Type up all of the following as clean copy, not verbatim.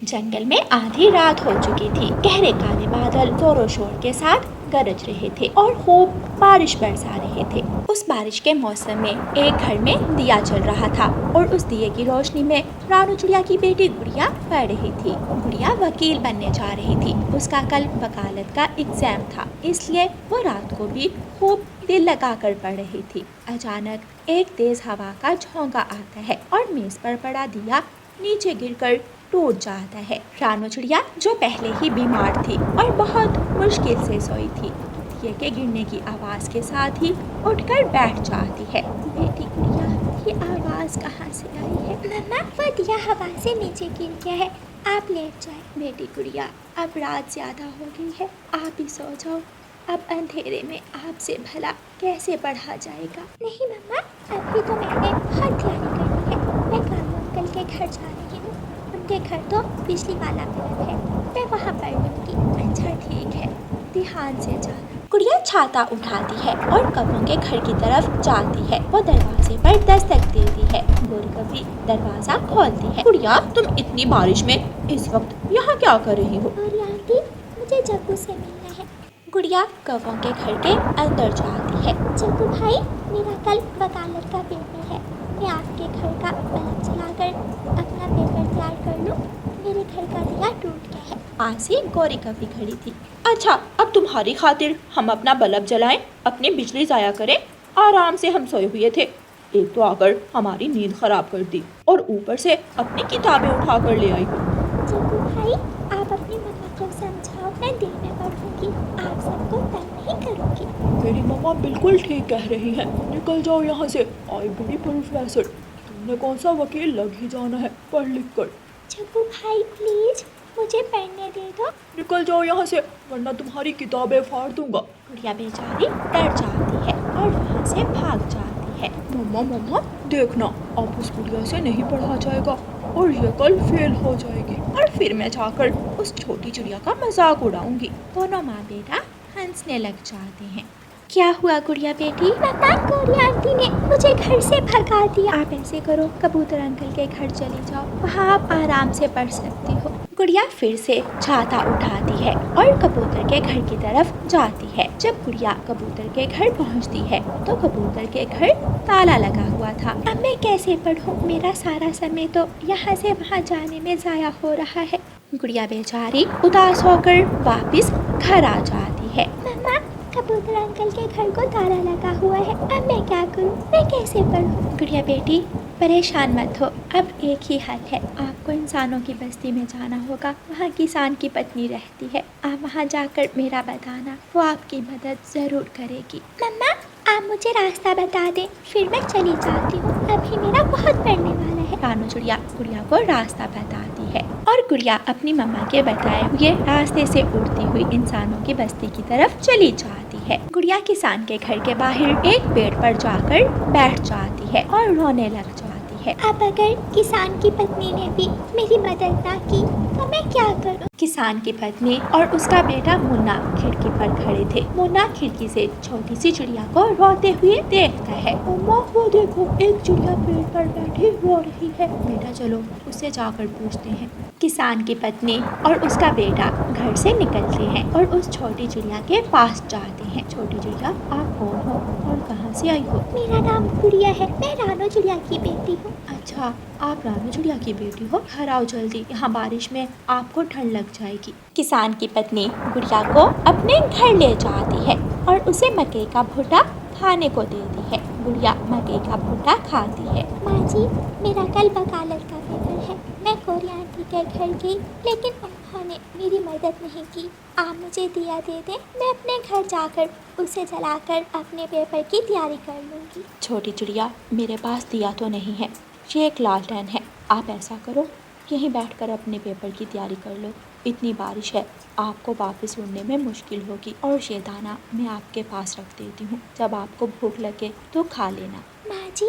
जंगल में आधी रात हो चुकी थी। गहरे काले बादल जोरों शोर के साथ गरज रहे थे और खूब बारिश बरसा रहे थे। उस बारिश के मौसम में एक घर में दिया जल रहा था और उस दिए की रोशनी में रानू चिड़िया की बेटी गुड़िया पढ़ रही थी। गुड़िया वकील बनने जा रही थी। उसका कल वकालत का एग्जाम था, इसलिए वो रात को भी खूब दिल लगाकर पढ़ रही थी। अचानक एक तेज हवा का झोंका आता है और मेज पर पड़ा दिया नीचे गिरकर टूट जाता है। रानू चिड़िया जो पहले ही बीमार थी और बहुत मुश्किल से सोई थी, दिए के गिरने की आवाज के साथ ही उठकर बैठ जाती है। बेटी गुड़िया, ये आवाज कहाँ से आई है? मम्मा, वो दिया हवा से नीचे गिर गया है, आप लेट जाए। बेटी गुड़िया, अब रात ज्यादा हो गई है, आप ही सो जाओ। अब अंधेरे में आपसे भला कैसे पढ़ा जाएगा? नहीं मम्मा, अभी तो मैंने बहुत तैयारी करनी है। मैं कालू अंकल के घर जा रही हूँ। उनके घर तो बिजली वाला घर है, मैं वहाँ पढ़ लूँगी। अच्छा ठीक है, ध्यान से जाना। गुड़िया छाता उठाती है और कौवों के घर की तरफ जाती है। वो दरवाजे पर दस्तक देती है। गोरी दरवाजा खोलती है। गुड़िया, तुम इतनी बारिश में इस वक्त यहाँ क्या कर रही हो? और आंटी, मुझे जग्गू से मिलना है। गुड़िया कौवों के घर के अंदर जाती है। जग्गू भाई, मेरा कल वकालत का पेपर है। मैं आपके घर का बल्ब जलाकर अपना पेपर तैयार कर लूँ। मेरे घर का दिया टूट गया है। आसी गोरी कभी खड़ी थी। अच्छा, अब तुम्हारी खातिर हम अपना बल्ब जलाएं, अपनी बिजली जाया करें? आराम से हम सोए हुए थे, एक तो आकर हमारी नींद खराब कर दी और ऊपर से अपनी किताबें उठा कर ले आई हो। जग्गू भाई, आप अपनी मम्मा को समझाओ, मैं दिन में पढ़ूंगी, आप सबको तंग नहीं करूंगी। मेरी मम्मा बिल्कुल ठीक कह रही हैं, निकल जाओ यहाँ से। आई बड़ी प्रोफेसर, तुमने कौन सा वकील लग ही जाना है पढ़ लिख कर। जग्गू भाई प्लीज, मुझे पढ़ने दे दो। निकल जाओ यहाँ से, वरना तुम्हारी किताबें फाड़ दूंगा। गुड़िया बेचारी डर जाती है और वहाँ से भाग जाती है। मम्मा मम्मा, देखना अब उस गुड़िया से नहीं पढ़ा जाएगा और ये कल फेल हो जाएगी। और फिर मैं जाकर उस छोटी चिड़िया का मजाक उड़ाऊंगी। दोनों माँ बेटा हंसने लग जाते हैं। क्या हुआ गुड़िया बेटी? मम्मा, गोरी आंटी ने मुझे घर से भगा दिया। आप ऐसे करो, कबूतर अंकल के घर चली जाओ, वहाँ आप आराम से पढ़ सकती हो। गुड़िया फिर से छाता उठाती है और कबूतर के घर की तरफ जाती है। जब गुड़िया कबूतर के घर पहुँचती है तो कबूतर के घर ताला लगा हुआ था। अब मैं कैसे पढ़ूं? मेरा सारा समय तो यहाँ से वहाँ जाने में जाया हो रहा है। गुड़िया बेचारी उदास होकर वापस घर आ जाती है। मम्मा, कबूतर अंकल के घर को ताला लगा हुआ है, अब मैं क्या करूं? मैं कैसे पढ़ूं? गुड़िया बेटी, परेशान मत हो, अब एक ही हल है। आपको इंसानों की बस्ती में जाना होगा, वहाँ किसान की पत्नी रहती है। आप वहाँ जाकर मेरा बताना, वो आपकी मदद ज़रूर करेगी। मम्मा, आप मुझे रास्ता बता दें, फिर मैं चली जाती हूँ। अभी मेरा बहुत पढ़ने वाला है। रानू चिड़िया गुड़िया को रास्ता बताती है और गुड़िया अपनी मम्मा के बताए हुए रास्ते से उड़ती हुई इंसानों की बस्ती की तरफ चली जाती है। गुड़िया किसान के घर के बाहर एक पेड़ पर जाकर बैठ जाती है और रोने लग जाती है। अब अगर किसान की पत्नी ने भी मेरी मदद ना की तो मैं क्या करूं? किसान की पत्नी और उसका बेटा मुन्ना खिड़की पर खड़े थे। मुन्ना खिड़की से छोटी सी चिड़िया को रोते हुए देखता है। मम्मा, वो देखो, एक चिड़िया पेड़ पर बैठी रो रही है। बेटा चलो उससे जाकर पूछते हैं। किसान की पत्नी और उसका बेटा घर से निकलते हैं और उस छोटी चिड़िया के पास जाते हैं। छोटी चिड़िया, आप कौन हो और कहाँ से आई हो? मेरा नाम गुड़िया है, मैं रानू चिड़िया की बेटी हूँ। अच्छा, आप रानू चिड़िया की बेटी हो? घर आओ जल्दी, यहाँ बारिश में आपको ठंड लग जाएगी। किसान की पत्नी गुड़िया को अपने घर ले जाती है और उसे मकई का भुट्टा खाने को देती है। गुड़िया मकई का भुट्टा खाती है। माँ जी, मेरा कल वकालत का पेपर है। मैं गोरी आंटी के घर गई, लेकिन उन्होंने मेरी मदद नहीं की। आप मुझे दिया दे दें, मैं अपने घर जाकर उसे जलाकर अपने पेपर की तैयारी कर लूँगी। छोटी चिड़िया, मेरे पास दिया तो नहीं है, ये एक लालटेन है। आप ऐसा करो, यहीं बैठकर अपने पेपर की तैयारी कर लो। इतनी बारिश है, आपको वापस उड़ने में मुश्किल होगी और ये दाना मैं आपके पास रख देती हूँ। जब आपको भूख लगे तो खा लेना। माँ जी,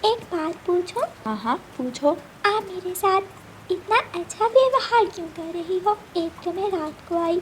एक बात पूछूं? हाँ हाँ, पूछो। आप मेरे साथ इतना अच्छा व्यवहार क्यों कर रही हो? एक तो मैं रात को आई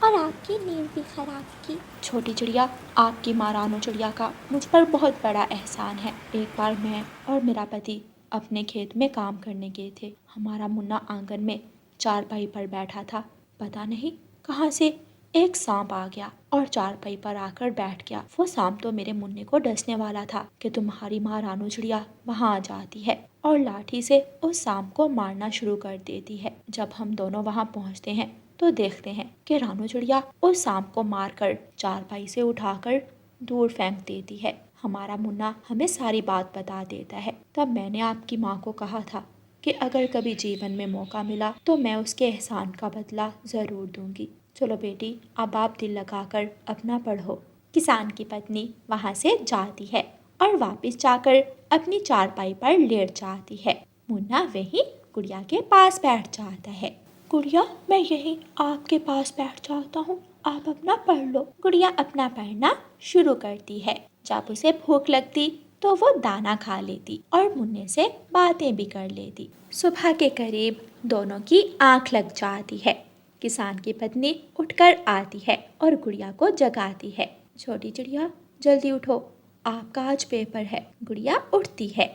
और आपकी नींद भी खराब की। छोटी चिड़िया, आपकी माँ रानू चिड़िया का मुझ पर बहुत बड़ा एहसान है। एक बार मैं और मेरा पति अपने खेत में काम करने गए थे। हमारा मुन्ना आंगन में चारपाई पर बैठा था। पता नहीं कहाँ से एक सांप आ गया और चारपाई पर आकर बैठ गया। वो सांप तो मेरे मुन्ने को डसने वाला था कि तुम्हारी माँ रानू चिड़िया वहाँ आ जाती है और लाठी से उस सांप को मारना शुरू कर देती है। जब हम दोनों वहाँ पहुँचते हैं तो देखते हैं कि रानू चिड़िया उस सांप को मारकर चारपाई से उठाकर दूर फेंक देती है। हमारा मुन्ना हमें सारी बात बता देता है। तब मैंने आपकी माँ को कहा था कि अगर कभी जीवन में मौका मिला तो मैं उसके एहसान का बदला ज़रूर दूंगी। चलो बेटी, अब आप दिल लगाकर अपना पढ़ो। किसान की पत्नी वहाँ से जाती है और वापस जाकर अपनी चारपाई पर लेट जाती है। मुन्ना वहीं गुड़िया के पास बैठ जाता है। गुड़िया, मैं यहीं आपके पास बैठ जाता हूँ, आप अपना पढ़ लो। गुड़िया अपना पढ़ना शुरू करती है। जब उसे भूख लगती तो वो दाना खा लेती और मुन्ने से बातें भी कर लेती। सुबह के करीब दोनों की आंख लग जाती है। किसान की पत्नी उठकर आती है और गुड़िया को जगाती है। छोटी चिड़िया, जल्दी उठो, आपका आज पेपर है। गुड़िया उठती है।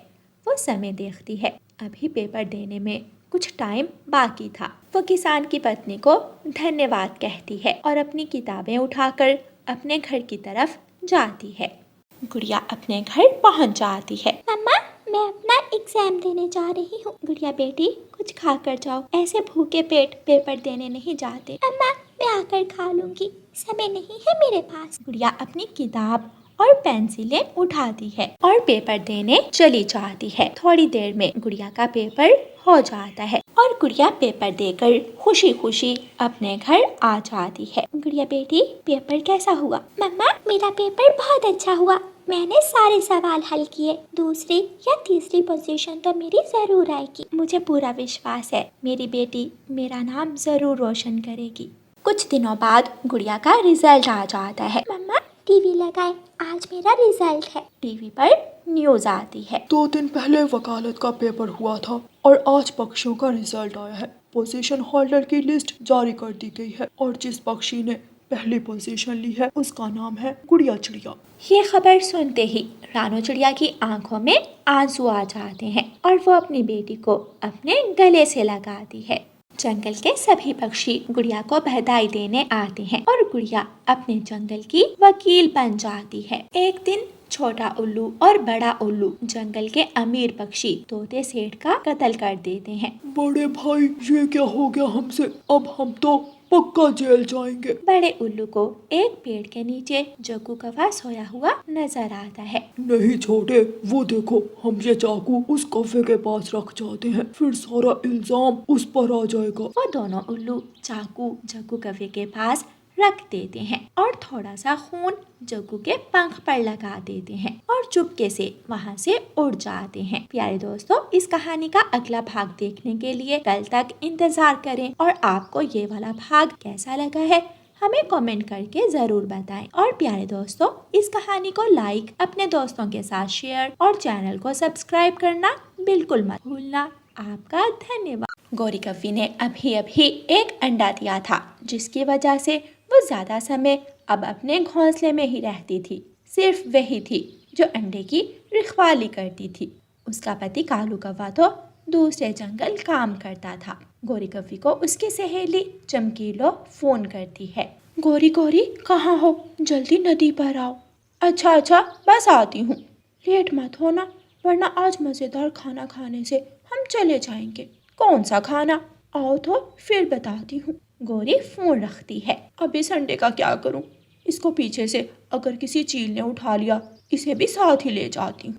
वो समय देखती है। अभी पेपर देने में कुछ टाइम बाकी था। वो किसान की पत्नी को धन्यवाद कहती है और अपनी किताबें उठाकर अपने घर की तरफ जाती है। गुड़िया अपने घर पहुंच जाती है। मम्मा, मैं अपना एग्जाम देने जा रही हूँ। गुड़िया बेटी, कुछ खा कर जाओ, ऐसे भूखे पेट पेपर देने नहीं जाते। अम्मा, मैं आकर खा लूंगी, समय नहीं है मेरे पास। गुड़िया अपनी किताब और पेंसिलें उठाती है और पेपर देने चली जाती है। थोड़ी देर में गुड़िया का पेपर हो जाता है और गुड़िया पेपर देकर खुशी खुशी अपने घर आ जाती है। गुड़िया बेटी, पेपर कैसा हुआ? मम्मा, मेरा पेपर बहुत अच्छा हुआ। मैंने सारे सवाल हल किए। दूसरी या तीसरी पोजीशन तो मेरी जरूर आएगी। मुझे पूरा विश्वास है मेरी बेटी मेरा नाम जरूर रोशन करेगी। कुछ दिनों बाद गुड़िया का रिजल्ट आ जाता है। मम्मा, टीवी लगाए, आज मेरा रिजल्ट है। टीवी पर न्यूज आती है। 2 दिन पहले वकालत का पेपर हुआ था और आज पक्षियों का रिजल्ट आया है। पोजीशन होल्डर की लिस्ट जारी कर दी गई है और जिस पक्षी ने पहली पोजीशन ली है उसका नाम है गुड़िया चिड़िया। ये खबर सुनते ही रानू चिड़िया की आंखों में आंसू आ जाते हैं और वो अपनी बेटी को अपने गले से लगाती है। जंगल के सभी पक्षी गुड़िया को बधाई देने आते हैं और गुड़िया अपने जंगल की वकील बन जाती है। एक दिन छोटा उल्लू और बड़ा उल्लू जंगल के अमीर पक्षी तोते सेठ का कत्ल कर देते हैं। बड़े भाई, ये क्या हो गया हमसे? अब हम तो पक्का जेल जाएंगे। बड़े उल्लू को एक पेड़ के नीचे जग्गू कौवा सोया हुआ नजर आता है। नहीं छोटे, वो देखो, हम ये चाकू उस कौवे के पास रख जाते हैं, फिर सारा इल्जाम उस पर आ जाएगा। वो दोनों उल्लू चाकू जग्गू कौवे के पास रख देते हैं और थोड़ा सा खून जग्गू के पंख पर लगा देते हैं और चुपके से वहाँ से उड़ जाते हैं। प्यारे दोस्तों, इस कहानी का अगला भाग देखने के लिए कल तक इंतजार करें और आपको ये वाला भाग कैसा लगा है हमें कमेंट करके जरूर बताएं। और प्यारे दोस्तों, इस कहानी को लाइक, अपने दोस्तों के साथ शेयर और चैनल को सब्सक्राइब करना बिल्कुल मत भूलना। आपका धन्यवाद। गौरी कव्वी ने अभी अभी एक अंडा दिया था, जिसकी वजह से वो ज्यादा समय अब अपने घोंसले में ही रहती थी। सिर्फ वही थी जो अंडे की रखवाली करती थी। उसका पति कालू कौवा तो दूसरे जंगल काम करता था। गौरी कव्वी को उसकी सहेली चमकीलो फोन करती है। गौरी गौरी, कहाँ हो? जल्दी नदी पर आओ। अच्छा अच्छा, बस आती हूँ, लेट मत होना, वरना आज मजेदार खाना खाने से हम चले जाएंगे। कौन सा खाना? आओ तो फिर बताती हूँ। गौरी फोन रखती है। अब इस अंडे का क्या करूँ? इसको पीछे से अगर किसी चील ने उठा लिया, इसे भी साथ ही ले जाती हूँ।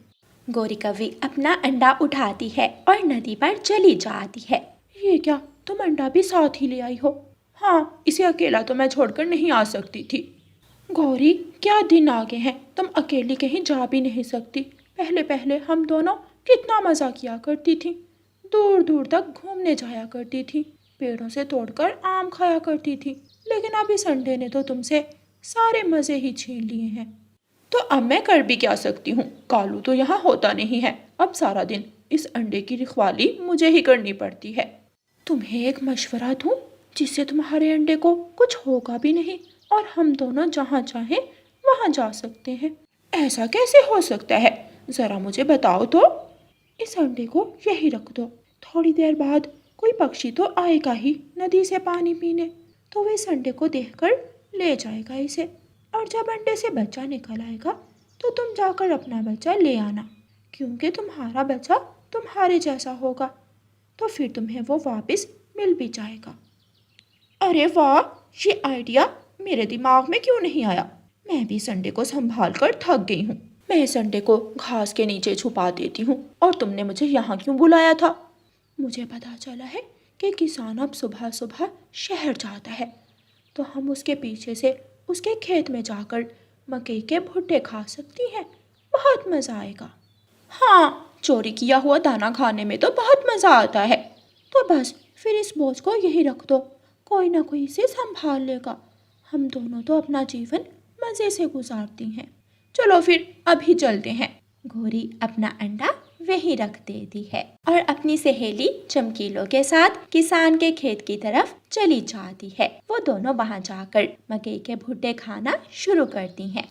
गौरी कव्वी अपना अंडा उठाती है और नदी पर चली जाती है। ये क्या, तुम अंडा भी साथ ही ले आई हो? हाँ, इसे अकेला तो मैं छोड़कर नहीं आ सकती थी। गौरी, क्या दिन आ गए हैं, तुम अकेली कहीं जा भी नहीं सकती। पहले पहले हम दोनों कितना मजा किया करती थी, दूर दूर तक घूमने जाया करती थी, पेड़ों से तोड़कर आम खाया करती थी। लेकिन अब इस अंडे ने तो तुमसे सारे मजे ही छीन लिए हैं। तो अब मैं कर भी क्या सकती हूँ? कालू तो यहाँ होता नहीं है। अब सारा दिन इस अंडे की रखवाली मुझे ही करनी पड़ती है। तुम्हें एक मशवरा दूँ, जिससे तुम्हारे अंडे को कुछ होगा भी नहीं और हम दोनों जहाँ चाहें वहाँ जा सकते हैं। ऐसा कैसे हो सकता है? जरा मुझे बताओ तो। इस अंडे को यही रख दो, थोड़ी देर बाद कोई पक्षी तो आएगा ही नदी से पानी पीने, तो वह इस अंडे को देखकर ले जाएगा इसे, और जब अंडे से बच्चा निकल आएगा तो तुम जाकर अपना बच्चा ले आना, क्योंकि तुम्हारा बच्चा तुम्हारे जैसा होगा, तो फिर तुम्हें वो वापस मिल भी जाएगा। अरे वाह, ये आइडिया मेरे दिमाग में क्यों नहीं आया? मैं भी इस अंडे को संभाल कर थक गई हूँ। मैं इस अंडे को घास के नीचे छुपा देती हूँ। और तुमने मुझे यहाँ क्यों बुलाया था? मुझे पता चला है कि किसान अब सुबह सुबह शहर जाता है, तो हम उसके पीछे से उसके खेत में जाकर मकई के भुट्टे खा सकती हैं। बहुत मज़ा आएगा। हाँ, चोरी किया हुआ दाना खाने में तो बहुत मज़ा आता है। तो बस फिर इस बोझ को यही रख दो, कोई ना कोई इसे संभाल लेगा। हम दोनों तो अपना जीवन मज़े से गुजारती हैं। चलो फिर अभी चलते हैं। घोड़ी अपना अंडा वहीं रख देती है और अपनी सहेली चमकीलो के साथ किसान के खेत की तरफ चली जाती है। वो दोनों वहां जाकर मकई के भुट्टे खाना शुरू करती हैं।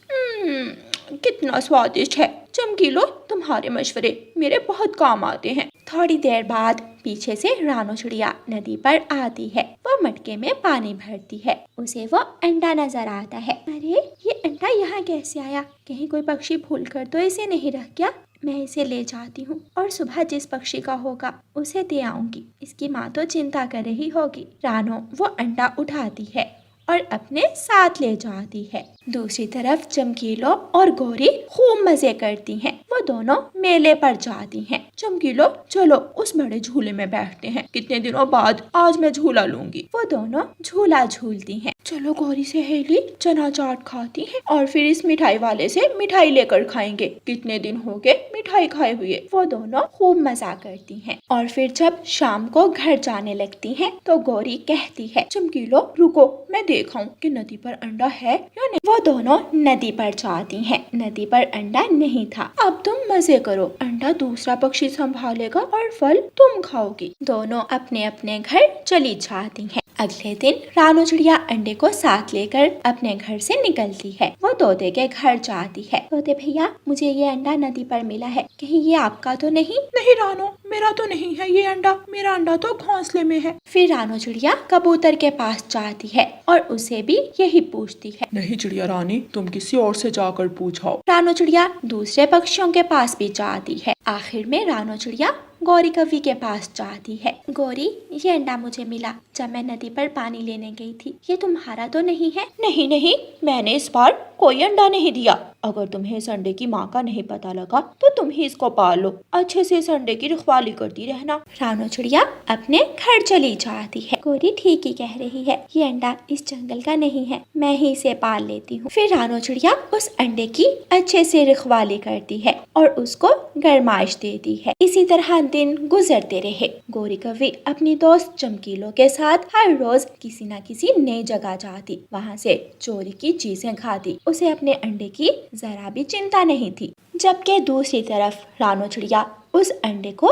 कितना स्वादिष्ट है चमकीलो, तुम्हारे मशवरे मेरे बहुत काम आते हैं। थोड़ी देर बाद पीछे से रानो चिड़िया नदी पर आती है। वो मटके में पानी भरती है। उसे वो अंडा नजर आता है। अरे, ये अंडा यहाँ कैसे आया? कहीं कोई पक्षी भूल कर तो इसे नहीं रख गया? मैं इसे ले जाती हूँ और सुबह जिस पक्षी का होगा उसे दे आऊंगी। इसकी माँ तो चिंता कर रही होगी। रानो वो अंडा उठाती है और अपने साथ ले जाती है। दूसरी तरफ चमकीलो और गौरी खूब मजे करती हैं। वो दोनों मेले पर जाती हैं। चमकीलो, चलो उस बड़े झूले में बैठते हैं, कितने दिनों बाद आज मैं झूला लूंगी। वो दोनों झूला झूलती हैं। चलो गौरी सहेली, चना चाट खाती हैं और फिर इस मिठाई वाले से मिठाई लेकर खाएंगे, कितने दिन हो गए मिठाई खाए हुए। वो दोनों खूब मजा करती हैं। और फिर जब शाम को घर जाने लगती हैं तो गौरी कहती है, चमकीलो रुको, मैं देखाऊं कि नदी पर अंडा है या नहीं। वो दोनों नदी पर जाती हैं। नदी पर अंडा नहीं था। अब तुम मजे करो, अंडा दूसरा पक्षी संभालेगा और फल तुम खाओगी। दोनों अपने अपने घर चली जाती हैं। अगले दिन रानो चिड़िया अंडे को साथ लेकर अपने घर से निकलती है। वो तोते के घर जाती है। तोते भैया, मुझे ये अंडा नदी पर मिला है, कहीं ये आपका तो नहीं? नहीं रानो, मेरा तो नहीं है ये अंडा, मेरा अंडा तो घोंसले में है। फिर रानो चिड़िया कबूतर के पास जाती है और उसे भी यही पूछती है। नहीं चिड़िया रानी, तुम किसी और से जाकर पूछाओ। रानो चिड़िया दूसरे पक्षियों के पास भी जाती है। आखिर में रानो चिड़िया गौरी कवि के पास जाती है। गौरी, ये अंडा मुझे मिला जब मैं नदी पर पानी लेने गई थी, ये तुम्हारा तो नहीं है? नहीं नहीं, मैंने इस बार कोई अंडा नहीं दिया। अगर तुम्हें इस अंडे की माँ का नहीं पता लगा तो तुम ही इसको पाल लो, अच्छे से इस अंडे की रखवाली करती रहना। रानो चिड़िया अपने घर चली जाती है। गौरी ठीक ही कह रही है, ये अंडा इस जंगल का नहीं है, मैं ही इसे पाल लेती हूँ। फिर रानो चिड़िया उस अंडे की अच्छे से रखवाली करती है और उसको गरमाइश देती है। इसी तरह दिन गुजरते रहे। गौरी कवि अपनी दोस्त चमकीलो के साथ हर रोज किसी न किसी नई जगह जाती, वहाँ से चोरी की चीजें खाती। उसे अपने अंडे की जरा भी चिंता नहीं थी। जबकि दूसरी तरफ रानो चिड़िया उस अंडे को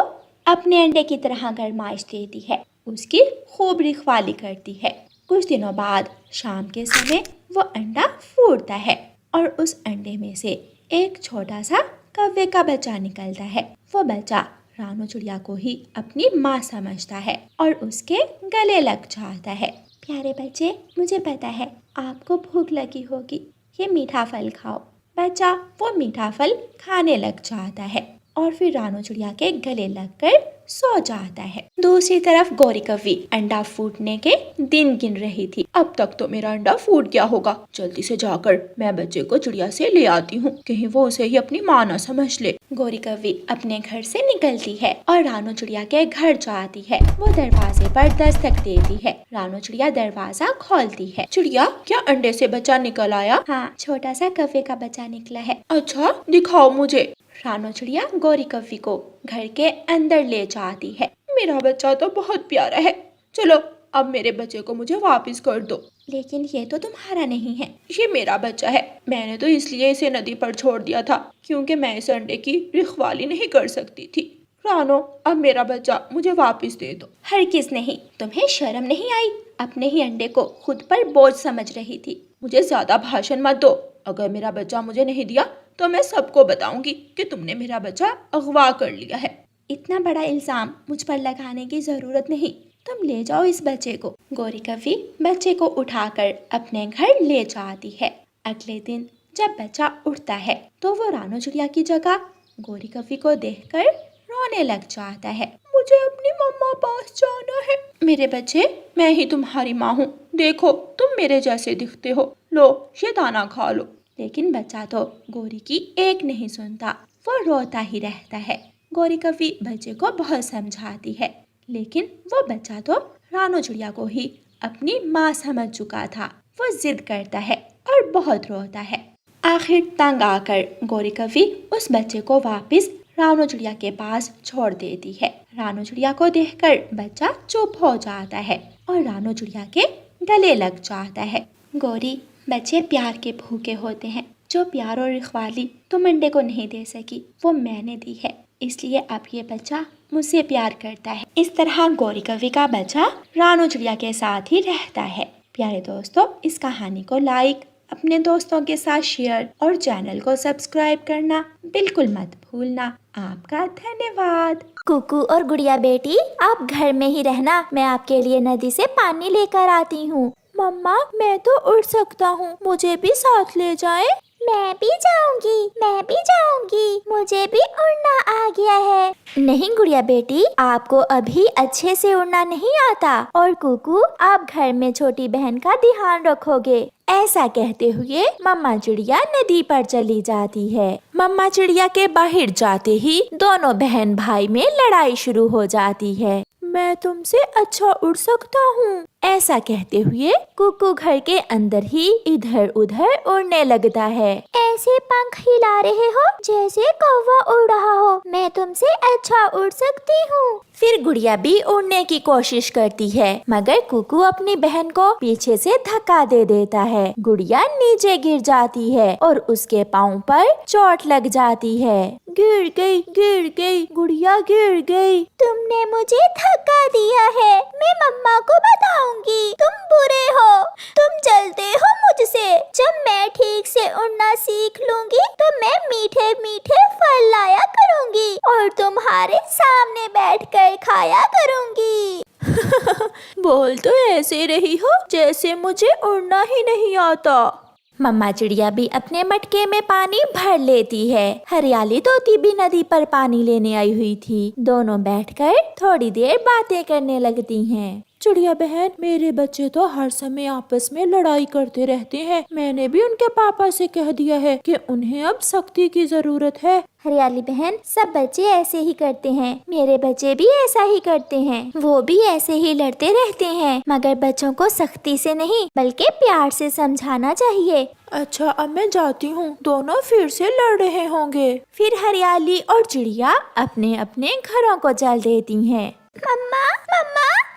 अपने अंडे की तरह गरमाइश देती है, उसकी खूब रखवाली करती है। कुछ दिनों बाद शाम के समय वो अंडा फूटता है और उस अंडे में से एक छोटा सा कौवे का बच्चा निकलता है। वो बच्चा रानो चिड़िया को ही अपनी माँ समझता है और उसके गले लग जाता है। प्यारे बच्चे, मुझे पता है आपको भूख लगी होगी, ये मीठा फल खाओ। बच्चा वो मीठा फल खाने लग जाता है और फिर रानो चिड़िया के गले लगकर सो जाता है। दूसरी तरफ गौरी कवि अंडा फूटने के दिन गिन रही थी। अब तक तो मेरा अंडा फूट गया होगा, जल्दी से जाकर मैं बच्चे को चिड़िया से ले आती हूँ, कहीं वो उसे ही अपनी माँ न समझ ले। गौरी कवि अपने घर से निकलती है और रानो चिड़िया के घर जाती है। वो दरवाजे पर दस्तक देती है। रानो चिड़िया दरवाजा खोलती है। चिड़िया, क्या अंडे से बच्चा निकल आया? हाँ, छोटा सा कौवे का बच्चा निकला है। अच्छा, दिखाओ मुझे। रानो चिड़िया गौरी कवि को घर के अंदर ले जाती है। मेरा बच्चा तो बहुत प्यारा है, चलो अब मेरे बच्चे को मुझे वापस कर दो। लेकिन ये तो तुम्हारा नहीं है। ये मेरा बच्चा है, मैंने तो इसलिए इसे नदी पर छोड़ दिया था क्योंकि मैं इस अंडे की रखवाली नहीं कर सकती थी। रानो, अब मेरा बच्चा मुझे वापस दे दो। हरगिज़ नहीं, तुम्हें शर्म नहीं आई? अपने ही अंडे को खुद पर बोझ समझ रही थी। मुझे ज्यादा भाषण मत दो, अगर मेरा बच्चा मुझे नहीं दिया तो मैं सबको बताऊंगी कि तुमने मेरा बच्चा अगवा कर लिया है। इतना बड़ा इल्जाम मुझ पर लगाने की जरूरत नहीं, तुम ले जाओ इस बच्चे को। गौरी कवि बच्चे को उठाकर अपने घर ले जाती है। अगले दिन जब बच्चा उठता है तो वो रानो चिड़िया की जगह गौरी कवि को देखकर रोने लग जाता है। मुझे अपनी मम्मा पास जाना है। मेरे बच्चे, मैं ही तुम्हारी माँ हूँ, देखो तुम मेरे जैसे दिखते हो, लो ये दाना खा लो। लेकिन बच्चा तो गौरी की एक नहीं सुनता, वो रोता ही रहता है। गौरी कवि बच्चे को बहुत समझाती है, लेकिन वो बच्चा तो रानो चिड़िया को ही अपनी माँ समझ चुका था। वो जिद करता है और बहुत रोता है। आखिर तंग आकर गौरी कवि उस बच्चे को वापस रानो चिड़िया के पास छोड़ देती है। रानो चिड़िया को देखकर बच्चा चुप हो जाता है और रानो चिड़िया के गले लग जाता है। गौरी, बच्चे प्यार के भूखे होते हैं। जो प्यार और रखवाली तुम अंडे को नहीं दे सकी, वो मैंने दी है, इसलिए अब ये बच्चा मुझसे प्यार करता है। इस तरह गौरी कवि का बच्चा रानो चिड़िया के साथ ही रहता है। प्यारे दोस्तों, इस कहानी को लाइक, अपने दोस्तों के साथ शेयर और चैनल को सब्सक्राइब करना बिल्कुल मत भूलना। आपका धन्यवाद। कुकू और गुड़िया बेटी, आप घर में ही रहना, मैं आपके लिए नदी से पानी लेकर आती हूँ। मम्मा, मैं तो उड़ सकता हूँ, मुझे भी साथ ले जाएं। मैं भी जाऊंगी, मुझे भी उड़ना आ गया है। नहीं गुड़िया बेटी, आपको अभी अच्छे से उड़ना नहीं आता, और कुकू आप घर में छोटी बहन का ध्यान रखोगे। ऐसा कहते हुए मम्मा चिड़िया नदी पर चली जाती है। मम्मा चिड़िया के बाहर जाते ही दोनों बहन भाई में लड़ाई शुरू हो जाती है। मैं तुमसे अच्छा उड़ सकता हूँ, ऐसा कहते हुए कुकू घर के अंदर ही इधर उधर उड़ने लगता है। ऐसे पंख हिला रहे हो जैसे कौवा उड़ रहा हो, मैं तुमसे अच्छा उड़ सकती हूँ। फिर गुड़िया भी उड़ने की कोशिश करती है, मगर कुकू अपनी बहन को पीछे से धक्का दे देता है। गुड़िया नीचे गिर जाती है और उसके पाँव पर चोट लग जाती है। गिर गई, गुड़िया गिर गई। तुमने मुझे धक्का दिया है, मैं मम्मा को बताऊंगी, तुम बुरे हो, तुम जलते हो मुझसे। जब मैं ठीक से उड़ना सीख लूंगी तो मैं मीठे मीठे फल लाया करूंगी और तुम्हारे सामने बैठकर खाया करूंगी। बोल तो ऐसे रही हो जैसे मुझे उड़ना ही नहीं आता। मम्मा चिड़िया भी अपने मटके में पानी भर लेती है। हरियाली तोती भी नदी पर पानी लेने आई हुई थी। दोनों बैठकर थोड़ी देर बातें करने लगती हैं। चिड़िया बहन, मेरे बच्चे तो हर समय आपस में लड़ाई करते रहते हैं। मैंने भी उनके पापा से कह दिया है कि उन्हें अब सख्ती की जरूरत है। हरियाली बहन, सब बच्चे ऐसे ही करते हैं, मेरे बच्चे भी ऐसा ही करते हैं। वो भी ऐसे ही लड़ते रहते हैं, मगर बच्चों को सख्ती से नहीं बल्कि प्यार से समझाना चाहिए। अच्छा, अब मैं जाती हूँ, दोनों फिर से लड़ रहे होंगे। फिर हरियाली और चिड़िया अपने अपने घरों को चल देती हैं। मम्मा,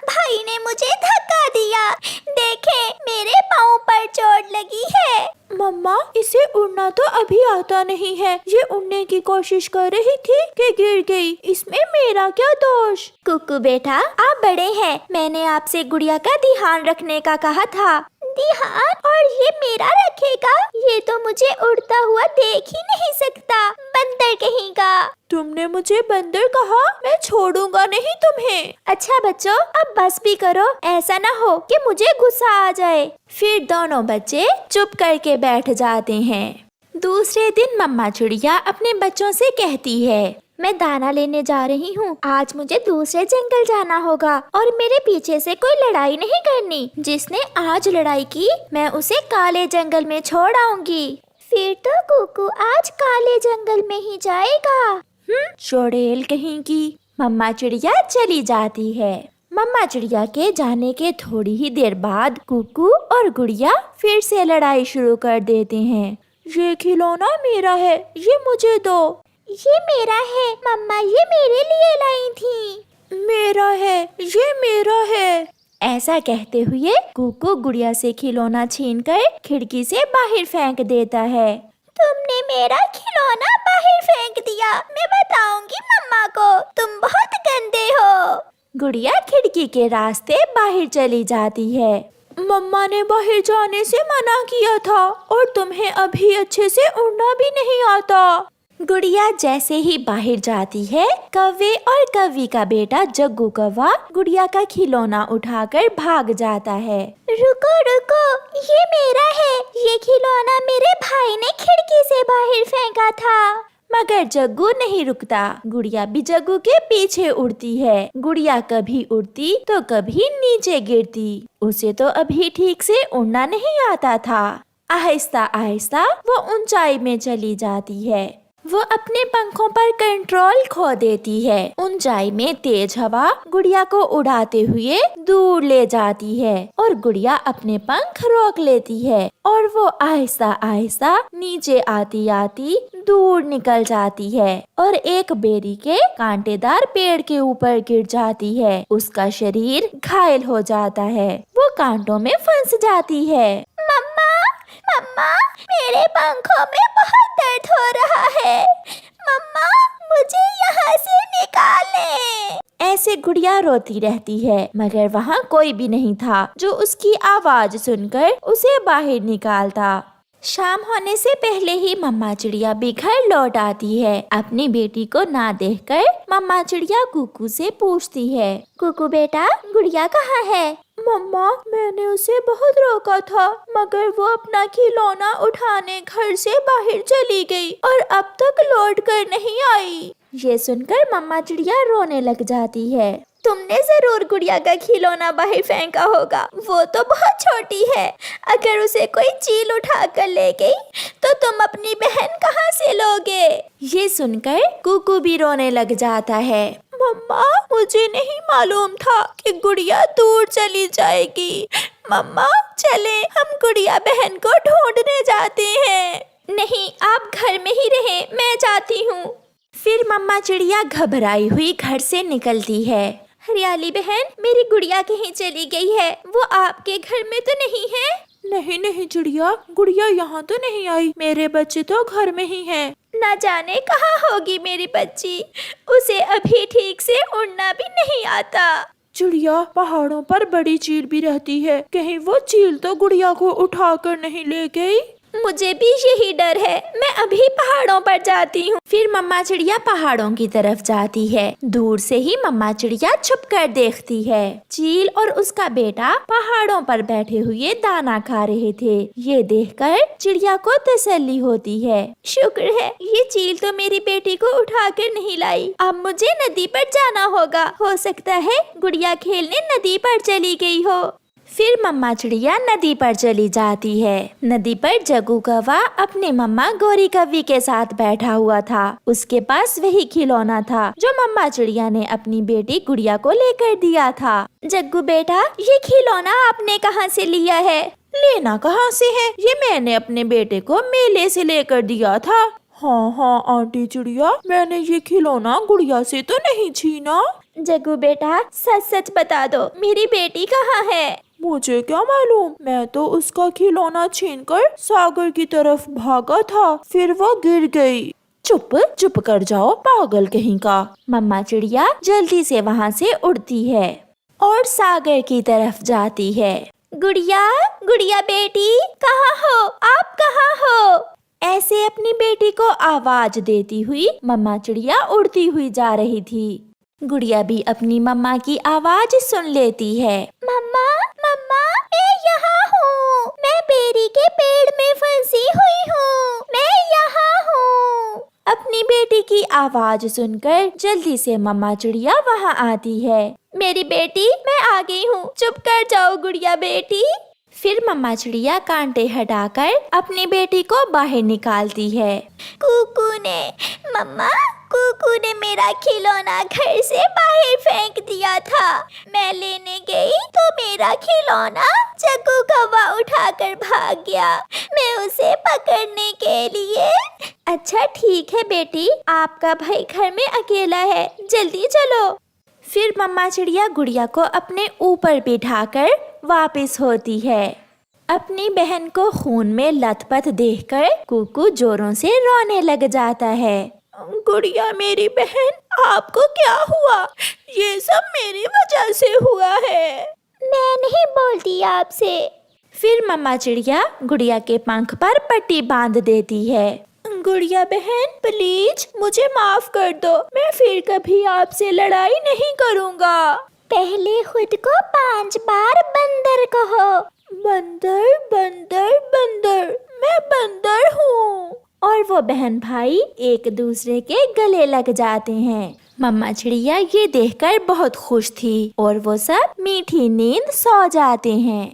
भाई ने मुझे धक्का दिया, देखे मेरे पाँव पर चोट लगी है। मम्मा, इसे उड़ना तो अभी आता नहीं है, ये उड़ने की कोशिश कर रही थी कि गिर गई, इसमें मेरा क्या दोष? कुकू बेटा, आप बड़े हैं, मैंने आपसे गुड़िया का ध्यान रखने का कहा था। ध्यान? और ये मेरा रखेगा? ये तो मुझे उड़ता हुआ देख ही नहीं सकता, बंदर कहेगा। तुमने मुझे बंदर कहा? मैं छोड़ूंगा नहीं तुम्हें। अच्छा बच्चों, अब बस भी करो, ऐसा ना हो कि मुझे गुस्सा आ जाए। फिर दोनों बच्चे चुप करके बैठ जाते हैं। दूसरे दिन मम्मा चिड़िया अपने बच्चों से कहती है, मैं दाना लेने जा रही हूँ, आज मुझे दूसरे जंगल जाना होगा और मेरे पीछे से कोई लड़ाई नहीं करनी। जिसने आज लड़ाई की मैं उसे काले जंगल में छोड़ आऊंगी। फिर तो कुकू आज काले जंगल में ही जाएगा। चुड़ैल कहीं की। मम्मा चिड़िया चली जाती है। मम्मा चिड़िया के जाने के थोड़ी ही देर बाद कुकू और गुड़िया फिर से लड़ाई शुरू कर देते हैं। ये खिलौना मेरा है, ये मुझे दो। ये मेरा है मम्मा, ये मेरे लिए लाई थी। मेरा है, ये मेरा है। ऐसा कहते हुए कुकू गुड़िया से खिलौना छीनकर खिड़की से बाहर फेंक देता है। तुमने मेरा खिलौना बाहर फेंक दिया, मैं बताऊंगी मम्मा को, तुम बहुत गंदे हो। गुड़िया खिड़की के रास्ते बाहर चली जाती है। मम्मा ने बाहर जाने से मना किया था और तुम्हें अभी अच्छे से उड़ना भी नहीं आता। गुड़िया जैसे ही बाहर जाती है, कौवे और कौवी का बेटा जग्गू कौवा गुड़िया का खिलौना उठाकर भाग जाता है। रुको रुको, ये मेरा है। ये खिलौना मेरे भाई ने खिड़की से बाहर फेंका था। मगर जग्गू नहीं रुकता। गुड़िया भी जग्गू के पीछे उड़ती है। गुड़िया कभी उड़ती तो कभी नीचे गिरती। उसे तो अभी ठीक से उड़ना नहीं आता था। आहिस्ता आहिस्ता वो ऊंचाई में चली जाती है। वो अपने पंखों पर कंट्रोल खो देती है। ऊंचाई में तेज हवा गुड़िया को उड़ाते हुए दूर ले जाती है और गुड़िया अपने पंख रोक लेती है और वो आहिस्ता आहिस्ता नीचे आती आती दूर निकल जाती है और एक बेरी के कांटेदार पेड़ के ऊपर गिर जाती है। उसका शरीर घायल हो जाता है। वो कांटों में फंस जाती है। मम्मा, मम्मा, मेरे पंखों में बहुत दर्द हो रहा है। मम्मा, मुझे यहाँ से निकालें। ऐसे गुड़िया रोती रहती है, मगर वहाँ कोई भी नहीं था जो उसकी आवाज सुनकर उसे बाहर निकालता। शाम होने से पहले ही मम्मा चिड़िया भी घर लौट आती है। अपनी बेटी को ना देखकर मम्मा चिड़िया कुकू से पूछती है, कुकू बेटा, गुड़िया कहाँ है? मम्मा, मैंने उसे बहुत रोका था, मगर वो अपना खिलौना उठाने घर से बाहर चली गई और अब तक लौट कर नहीं आई। ये सुनकर मम्मा चिड़िया रोने लग जाती है। तुमने जरूर गुड़िया का खिलौना बाहर फेंका होगा। वो तो बहुत छोटी है। अगर उसे कोई चील उठा कर ले गई तो तुम अपनी बहन कहाँ से लोगे? ये सुनकर कुकू भी रोने लग जाता है। मम्मा, मुझे नहीं मालूम था कि गुड़िया दूर चली जाएगी। मम्मा, चले हम गुड़िया बहन को ढूंढने जाते हैं। नहीं, आप घर में ही रहें, मैं जाती हूँ। फिर मम्मा चिड़िया घबराई हुई घर से निकलती है। हरियाली बहन, मेरी गुड़िया कहीं चली गई है। वो आपके घर में तो नहीं है? नहीं नहीं चिड़िया, गुड़िया यहाँ तो नहीं आई। मेरे बच्चे तो घर में ही हैं। ना जाने कहाँ होगी मेरी बच्ची। उसे अभी ठीक से उड़ना भी नहीं आता। चिड़िया, पहाड़ों पर बड़ी चील भी रहती है। कहीं वो चील तो गुड़िया को उठा कर नहीं ले गई? मुझे भी यही डर है। मैं अभी पहाड़ों पर जाती हूँ। फिर मम्मा चिड़िया पहाड़ों की तरफ जाती है। दूर से ही मम्मा चिड़िया छुप कर देखती है। चील और उसका बेटा पहाड़ों पर बैठे हुए दाना खा रहे थे। ये देखकर चिड़िया को तसल्ली होती है। शुक्र है ये चील तो मेरी बेटी को उठा कर नहीं लाई। अब मुझे नदी पर जाना होगा। हो सकता है गुड़िया खेलने नदी पर चली गई हो। फिर मम्मा चिड़िया नदी पर चली जाती है। नदी पर जग्गू कौवा अपने मम्मा गौरी कौवी के साथ बैठा हुआ था। उसके पास वही खिलौना था जो मम्मा चिड़िया ने अपनी बेटी गुड़िया को लेकर दिया था। जग्गू बेटा, ये खिलौना आपने कहाँ से लिया है? लेना कहाँ से है? ये मैंने अपने बेटे को मेले से लेकर दिया था। हाँ हाँ आंटी चिड़िया, मैंने ये खिलौना गुड़िया से तो नहीं छीना। जग्गू बेटा, सच सच बता दो, मेरी बेटी कहाँ है? मुझे क्या मालूम, मैं तो उसका खिलौना छीनकर सागर की तरफ भागा था, फिर वो गिर गई। चुप चुप कर जाओ पागल कहीं का। मम्मा चिड़िया जल्दी से वहाँ से उड़ती है और सागर की तरफ जाती है। गुड़िया, गुड़िया बेटी, कहाँ हो? आप कहाँ हो? ऐसे अपनी बेटी को आवाज देती हुई मम्मा चिड़िया उड़ती हुई जा रही थी। गुड़िया भी अपनी मम्मा की आवाज सुन लेती है। मम्मा, मम्मा, मैं यहाँ हूँ। मैं बेरी के पेड़ में फंसी हुई हूँ। मैं यहाँ हूँ। अपनी बेटी की आवाज सुनकर जल्दी से मम्मा चिड़िया वहाँ आती है। मेरी बेटी, मैं आ गई हूँ। चुप कर जाओ गुड़िया बेटी। फिर मम्मा चिड़िया कांटे हटाकर अपनी बेटी को बाहर निकालती है। कुकू ने, मम्मा, कुकू ने मेरा खिलौना घर से बाहर फेंक दिया था। मैं लेने गई तो मेरा खिलौना जग्गू कौवा उठाकर भाग गया। मैं उसे पकड़ने के लिए। अच्छा ठीक है बेटी, आपका भाई घर में अकेला है, जल्दी चलो। फिर मम्मा चिड़िया गुड़िया को अपने ऊपर बिठाकर वापस होती है। अपनी बहन को खून में लथपथ देखकर कुकू जोरों से रोने लग जाता है। गुड़िया मेरी बहन, आपको क्या हुआ? ये सब मेरी वजह से हुआ है। मैं नहीं बोलती आपसे। फिर मम्मा चिड़िया गुड़िया के पंख पर पट्टी बांध देती है। गुड़िया बहन, प्लीज मुझे माफ कर दो। मैं फिर कभी आपसे लड़ाई नहीं करूँगा। पहले खुद को 5 बार बंदर कहो। बंदर बंदर बंदर, मैं बंदर हूँ। और वो बहन भाई एक दूसरे के गले लग जाते हैं। मम्मा चिड़िया ये देखकर बहुत खुश थी और वो सब मीठी नींद सो जाते हैं।